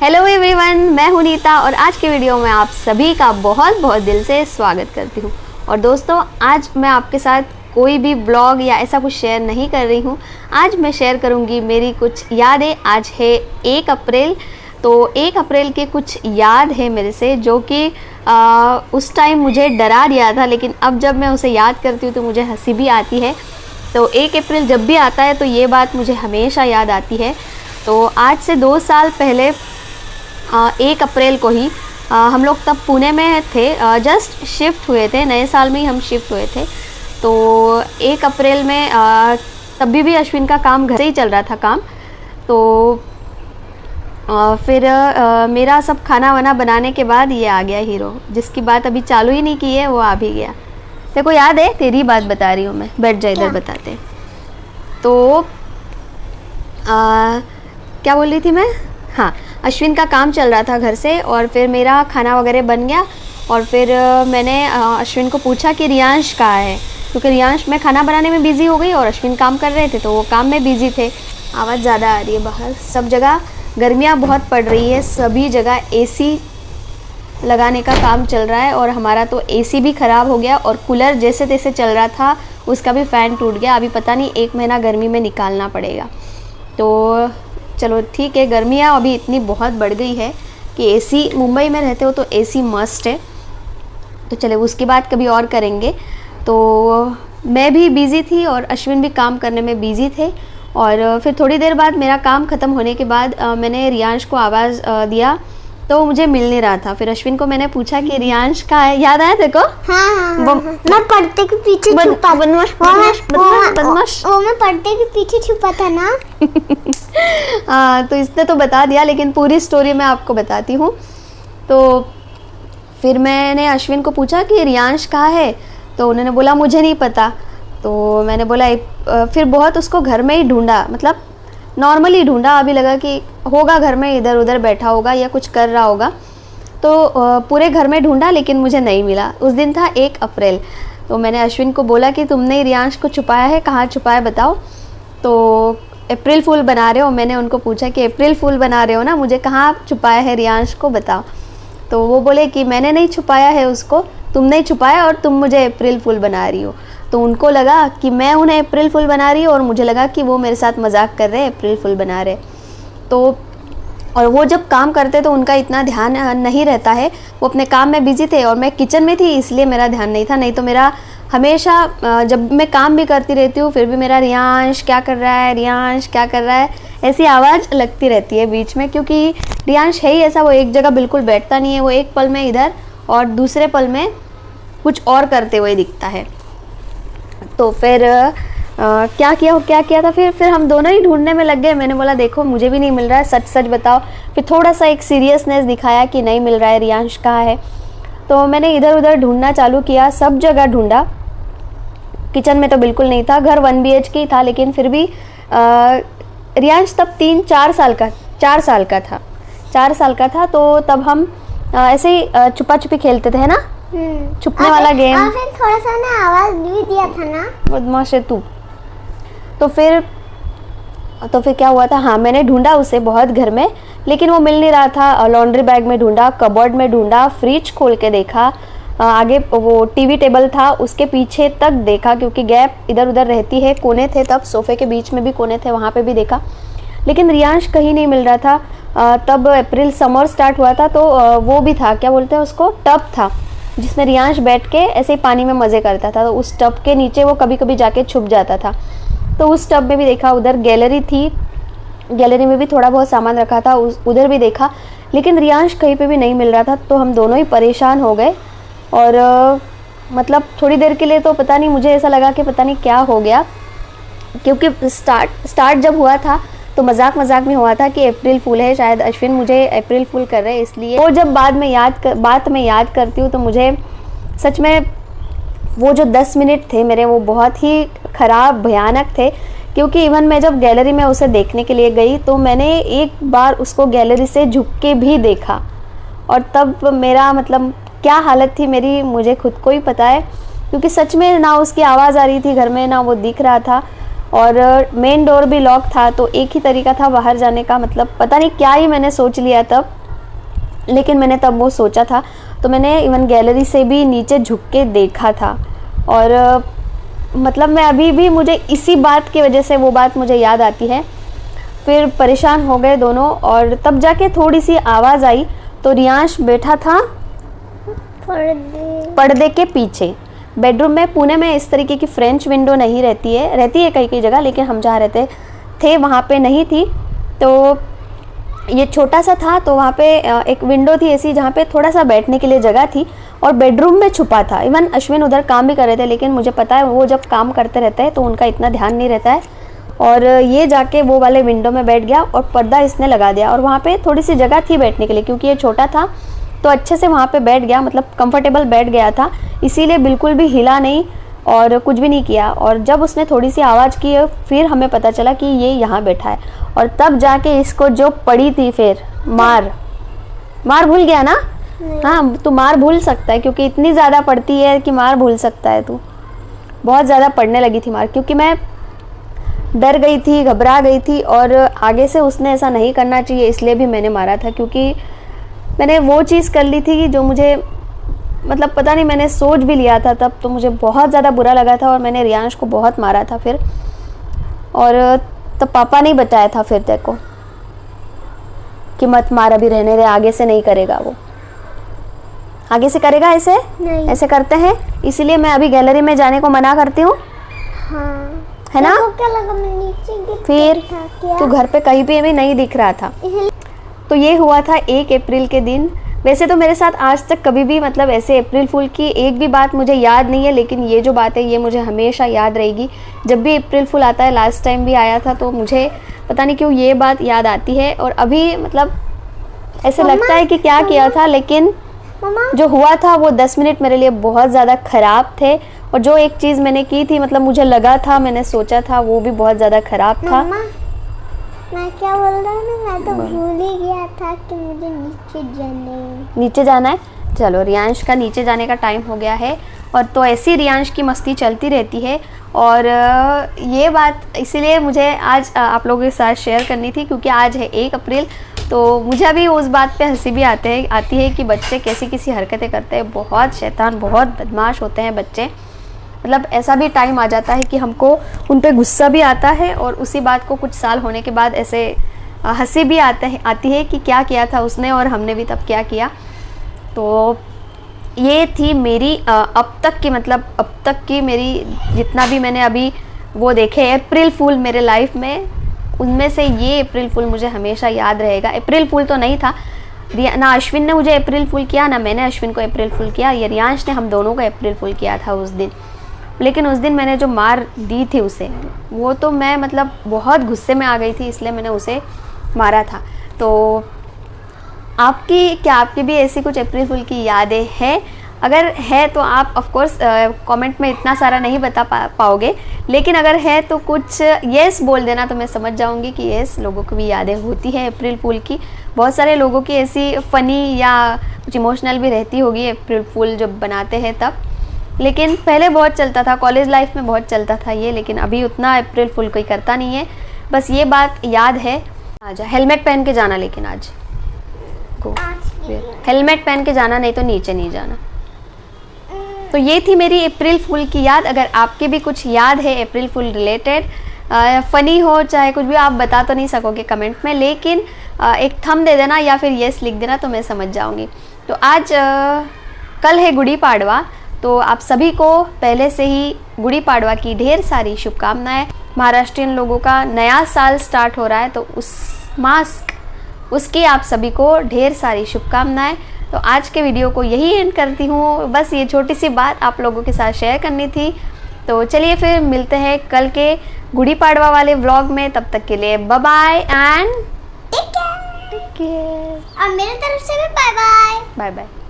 Hello everyone, मैं हूं नीता और आज की वीडियो में आप सभी का बहुत बहुत दिल से स्वागत करती हूं। और दोस्तों, आज मैं आपके साथ कोई भी ब्लॉग या ऐसा कुछ शेयर नहीं कर रही हूं। आज मैं शेयर करूंगी मेरी कुछ यादें। आज है 1 अप्रैल, तो 1 अप्रैल के कुछ याद है मेरे से जो कि उस टाइम मुझे डरा दिया था, लेकिन अब जब मैं उसे याद करती हूँ तो मुझे हंसी भी आती है। तो 1 अप्रैल जब भी आता है तो ये बात मुझे हमेशा याद आती है। तो आज से 2 साल पहले 1 अप्रैल को ही हम लोग तब पुणे में थे, जस्ट शिफ्ट हुए थे, नए साल में ही हम शिफ्ट हुए थे। तो 1 अप्रैल में तभी भी अश्विन का काम घर से ही चल रहा था काम। तो फिर मेरा सब खाना वाना बनाने के बाद ये आ गया हीरो, जिसकी बात अभी चालू ही नहीं की है, वो आ भी गया। तेरे को याद है? तेरी बात बता रही हूँ मैं, बैठ जा इधर बताते। तो क्या बोल रही थी मैं? हाँ, अश्विन का काम चल रहा था घर से और फिर मेरा खाना वगैरह बन गया। और फिर मैंने अश्विन को पूछा कि रियांश कहाँ है, क्योंकि रियांश मैं खाना बनाने में बिज़ी हो गई और अश्विन काम कर रहे थे, तो वो काम में बिज़ी थे। आवाज़ ज़्यादा आ रही है बाहर, सब जगह गर्मियाँ बहुत पड़ रही है, सभी जगह एसी लगाने का काम चल रहा है। और हमारा तो एसी भी ख़राब हो गया और कूलर जैसे तैसे चल रहा था, उसका भी फ़ैन टूट गया। अभी पता नहीं 1 महीना गर्मी में निकालना पड़ेगा। तो चलो ठीक है, गर्मियाँ अभी इतनी बहुत बढ़ गई है कि एसी, मुंबई में रहते हो तो एसी मस्ट है। तो चले उसकी बात कभी और करेंगे। तो मैं भी बिज़ी थी और अश्विन भी काम करने में बिज़ी थे। और फिर थोड़ी देर बाद मेरा काम ख़त्म होने के बाद मैंने रियांश को आवाज़ दिया, तो मुझे मिल नहीं रहा था। फिर अश्विन को मैंने पूछा कि रियांश कहाँ है, याद आया तेरे को? हाँ। मैं पर्दे के पीछे छुपा, बदमाश। वो मैं पर्दे के पीछे छुपा था ना। तो इसने तो बता दिया, लेकिन पूरी स्टोरी मैं आपको बताती हूँ। तो फिर मैंने अश्विन को पूछा कि रियांश कहाँ है, तो उन्होंने बोला मुझे नहीं पता। तो मैंने बोला फिर बहुत उसको घर में ही ढूंढा, मतलब नॉर्मली ढूंढा। अभी लगा कि होगा घर में इधर उधर बैठा होगा या कुछ कर रहा होगा, तो पूरे घर में ढूंढा लेकिन मुझे नहीं मिला। उस दिन था 1 अप्रैल। तो मैंने अश्विन को बोला कि तुमने ही रियांश को छुपाया है, कहाँ छुपाया बताओ। तो अप्रैल फूल बना रहे हो? मैंने उनको पूछा कि अप्रैल फूल बना रहे हो ना, मुझे कहाँ छुपाया है रियांश को बताओ। तो वो बोले कि मैंने नहीं छुपाया है उसको, तुमने ही छुपाया और तुम मुझे अप्रैल फूल बना रही हो। तो उनको लगा कि मैं उन्हें अप्रैल फूल बना रही हूँ और मुझे लगा कि वो मेरे साथ मजाक कर रहे हैं, अप्रैल फूल बना रहे। तो और वो जब काम करते तो उनका इतना ध्यान नहीं रहता है, वो अपने काम में बिजी थे और मैं किचन में थी, इसलिए मेरा ध्यान नहीं था। नहीं तो मेरा हमेशा जब मैं काम भी करती रहती हूँ फिर भी मेरा रियांश क्या कर रहा है, रियांश क्या कर रहा है, ऐसी आवाज़ लगती रहती है बीच में। क्योंकि रियांश है ही ऐसा, वो एक जगह बिल्कुल बैठता नहीं है, वो एक पल में इधर और दूसरे पल में कुछ और करते हुए दिखता है। तो फिर क्या किया था, फिर हम दोनों ही ढूंढने में लग गए। मैंने बोला देखो मुझे भी नहीं मिल रहा है, सच सच बताओ। फिर थोड़ा सा एक सीरियसनेस दिखाया कि नहीं मिल रहा है, रियांश कहाँ है। तो मैंने इधर उधर ढूंढना चालू किया, सब जगह ढूंढा। किचन में तो बिल्कुल नहीं था, घर 1 BHK ही था, लेकिन फिर भी रियांश तब 4 साल का था। 4 साल का था। तो तब हम ऐसे ही छुपा छुपी खेलते थे, है ना, छुपने वाला गेम। और फिर थोड़ा सा ना आवाज भी दिया था ना, बदमाश है तू। तो फिर क्या हुआ था, हाँ मैंने ढूंढा उसे बहुत घर में, लेकिन वो मिल नहीं रहा था। लॉन्ड्री बैग में ढूंढा, कबर्ड में ढूंढा, फ्रिज खोल के देखा, आगे वो टीवी टेबल था उसके पीछे तक देखा, क्योंकि गैप इधर उधर रहती है, कोने थे तब, सोफे के बीच में भी कोने थे, वहाँ पे भी देखा, लेकिन रियांश कहीं नहीं मिल रहा था। तब अप्रैल समर स्टार्ट हुआ था, तो वो भी था, क्या बोलते हैं उसको, टब था, जिसमें रियांश बैठ के ऐसे ही पानी में मज़े करता था। तो उस टब के नीचे वो कभी कभी जाके छुप जाता था। तो उस टब में भी देखा, उधर गैलरी थी, गैलरी में भी थोड़ा बहुत सामान रखा था, उधर भी देखा, लेकिन रियांश कहीं पे भी नहीं मिल रहा था। तो हम दोनों ही परेशान हो गए। और मतलब थोड़ी देर के लिए तो पता नहीं, मुझे ऐसा लगा कि पता नहीं क्या हो गया, क्योंकि स्टार्ट जब हुआ था तो मजाक में हुआ था कि अप्रैल फूल है, शायद अश्विन मुझे अप्रैल फूल कर रहे हैं इसलिए। वो जब बात में याद करती हूँ तो मुझे सच में वो जो 10 मिनट थे मेरे, वो बहुत ही ख़राब भयानक थे। क्योंकि इवन मैं जब गैलरी में उसे देखने के लिए गई तो मैंने एक बार उसको गैलरी से झुक के भी देखा, और तब मेरा मतलब क्या हालत थी मेरी, मुझे खुद को ही पता है। क्योंकि सच में ना उसकी आवाज़ आ रही थी घर में, ना वो दिख रहा था। और मेन डोर भी लॉक था, तो एक ही तरीका था बाहर जाने का, मतलब पता नहीं क्या ही मैंने सोच लिया तब, लेकिन मैंने तब वो सोचा था। तो मैंने इवन गैलरी से भी नीचे झुक के देखा था, और मतलब मैं अभी भी, मुझे इसी बात की वजह से वो बात मुझे याद आती है। फिर परेशान हो गए दोनों, और तब जाके थोड़ी सी आवाज़ आई, तो रियांश बैठा था पर्दे के पीछे बेडरूम में। पुणे में इस तरीके की फ्रेंच विंडो नहीं रहती है कई कई जगह, लेकिन हम जहाँ रहते थे वहाँ पे नहीं थी। तो ये छोटा सा था, तो वहाँ पे एक विंडो थी ऐसी जहाँ पे थोड़ा सा बैठने के लिए जगह थी, और बेडरूम में छुपा था। इवन अश्विन उधर काम भी कर रहे थे, लेकिन मुझे पता है वो जब काम करते रहते हैं तो उनका इतना ध्यान नहीं रहता है। और ये जाके वो वाले विंडो में बैठ गया और पर्दा इसने लगा दिया, और वहाँ पे थोड़ी सी जगह थी बैठने के लिए, क्योंकि ये छोटा था तो अच्छे से वहाँ पे बैठ गया, मतलब कंफर्टेबल बैठ गया था, इसीलिए बिल्कुल भी हिला नहीं और कुछ भी नहीं किया। और जब उसने थोड़ी सी आवाज़ की, फिर हमें पता चला कि ये यहाँ बैठा है, और तब जाके इसको जो पड़ी थी फिर मार भूल गया ना। हाँ, तू मार भूल सकता है, क्योंकि इतनी ज़्यादा पड़ती है कि मार भूल सकता है तू। बहुत ज़्यादा पड़ने लगी थी मार, क्योंकि मैं डर गई थी, घबरा गई थी, और आगे से उसने ऐसा नहीं करना चाहिए इसलिए भी मैंने मारा था, क्योंकि मैंने वो चीज़ कर ली थी कि जो मुझे, मतलब पता नहीं, मैंने सोच भी लिया था तब, तो मुझे बहुत ज़्यादा बुरा लगा था, और मैंने रियांश को बहुत मारा था फिर। और तब पापा ने बताया था फिर तेरे को कि मत मार, अभी रहने दे, आगे से नहीं करेगा वो, आगे से करेगा ऐसे नहीं। ऐसे करते हैं, इसीलिए मैं अभी गैलरी में जाने को मना करती हूँ। हाँ, है ना? क्या लगा, मैं नीचे गिर फिर था क्या? तू घर पे कहीं भी भी नहीं दिख रहा था। तो ये हुआ था 1 अप्रैल के दिन। वैसे तो मेरे साथ आज तक कभी भी, मतलब ऐसे अप्रैल फूल की एक भी बात मुझे याद नहीं है, लेकिन ये जो बात है ये मुझे हमेशा याद रहेगी। जब भी अप्रैल फूल आता है, लास्ट टाइम भी आया था, तो मुझे पता नहीं क्यों ये बात याद आती है, और अभी मतलब ऐसे लगता है कि क्या किया था, लेकिन जो हुआ था वो 10 मिनट मेरे लिए बहुत ज़्यादा ख़राब थे, और जो एक चीज़ मैंने की थी, मतलब मुझे लगा था, मैंने सोचा था, वो भी बहुत ज़्यादा ख़राब था। मैं क्या बोल रहा हूँ ना, मैं तो भूल ही गया था कि मुझे नीचे जाना है। चलो, रियांश का नीचे जाने का टाइम हो गया है, और तो ऐसी रियांश की मस्ती चलती रहती है। और ये बात इसीलिए मुझे आज आप लोगों के साथ शेयर करनी थी, क्योंकि आज है 1 अप्रैल। तो मुझे अभी उस बात पे हंसी भी आती है कि बच्चे कैसी हरकतें करते हैं। बहुत शैतान, बहुत बदमाश होते हैं बच्चे। मतलब ऐसा भी टाइम आ जाता है कि हमको उन पे गुस्सा भी आता है, और उसी बात को कुछ साल होने के बाद ऐसे हंसी भी आती है कि क्या किया था उसने और हमने भी तब क्या किया। तो ये थी मेरी अब तक की मेरी जितना भी मैंने अभी वो देखे अप्रैल फूल मेरे लाइफ में, उनमें से ये अप्रैल फूल मुझे हमेशा याद रहेगा। अप्रैल फूल तो नहीं था, ना अश्विन ने मुझे अप्रैल फूल किया, ना मैंने अश्विन को अप्रैल फूल किया, ये रियांश ने हम दोनों को अप्रैल फूल किया था उस दिन। लेकिन उस दिन मैंने जो मार दी थी उसे, वो तो मैं मतलब बहुत गुस्से में आ गई थी, इसलिए मैंने उसे मारा था। तो आपकी भी ऐसी कुछ अप्रैल फूल की यादें हैं? अगर है तो आप ऑफ कोर्स कमेंट में इतना सारा नहीं बता पाओगे, लेकिन अगर है तो कुछ येस बोल देना, तो मैं समझ जाऊंगी कि येस, लोगों को भी यादें होती है अप्रैल फूल की। बहुत सारे लोगों की ऐसी फ़नी या कुछ इमोशनल भी रहती होगी अप्रैल फूल जब बनाते हैं तब। लेकिन पहले बहुत चलता था, कॉलेज लाइफ में बहुत चलता था ये, लेकिन अभी उतना अप्रैल फूल कोई करता नहीं है। बस ये बात याद है। आजा, हेलमेट पहन के जाना, लेकिन आज को हेलमेट पहन के जाना, नहीं तो नीचे नहीं जाना। तो ये थी मेरी अप्रैल फूल की याद। अगर आपके भी कुछ याद है अप्रैल फूल रिलेटेड, फ़नी हो चाहे कुछ भी, आप बता तो नहीं सकोगे कमेंट में, लेकिन एक थंब दे देना या फिर येस लिख देना, तो मैं समझ जाऊंगी। तो आज कल है गुड़ी पाड़वा, तो आप सभी को पहले से ही गुड़ी पाड़वा की ढेर सारी शुभकामनाएं। महाराष्ट्रियन लोगों का नया साल स्टार्ट हो रहा है, तो उसकी आप सभी को ढेर सारी शुभकामनाएं। तो आज के वीडियो को यही एंड करती हूँ, बस ये छोटी सी बात आप लोगों के साथ शेयर करनी थी। तो चलिए फिर मिलते हैं कल के गुड़ी पाड़वा वाले व्लॉग में। तब तक के लिए bye bye and take care. और मेरी तरफ से भी बाय बाय। Bye bye.